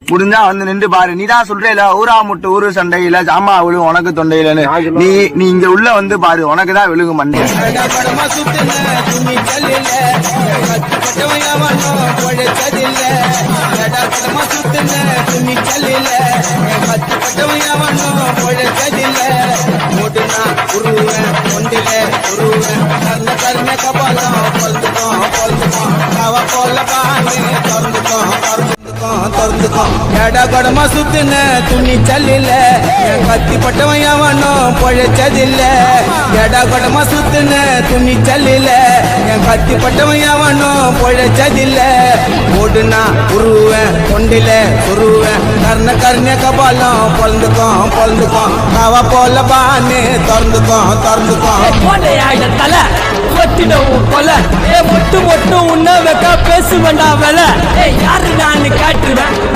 முடிஞ்சா வந்து நின்று பாரு. நீதான் சொல்றேல ஊரா முட்டு ஊரு சண்டையில ஜாமா விழுகும் உனக்கு தொண்டையிலன்னு. நீ இங்க உள்ள வந்து பாரு, உனக்குதான் விழுகும் மண்டே. எடகடமா சுத்தின துணி சல்லில கத்தி பட்டவன் எவனும் பொழைச்சதில்ல. எடகடமா சுத்தின துணி சல்லில கத்தி பட்டவன் எவனும் பொழைச்சதில்ல. ஓடுனா உருவேன் தொண்டில உருவேன் கர்ண கர்ண கபாலம் பொழுந்துக்கும் காவ போல பானு திறந்துக்கும் தலை ஒத்திடவும் கொல மொட்டு உன்ன வைக்க பேசுவேண்டா வேலை யாரு நான் காட்டுவேன்.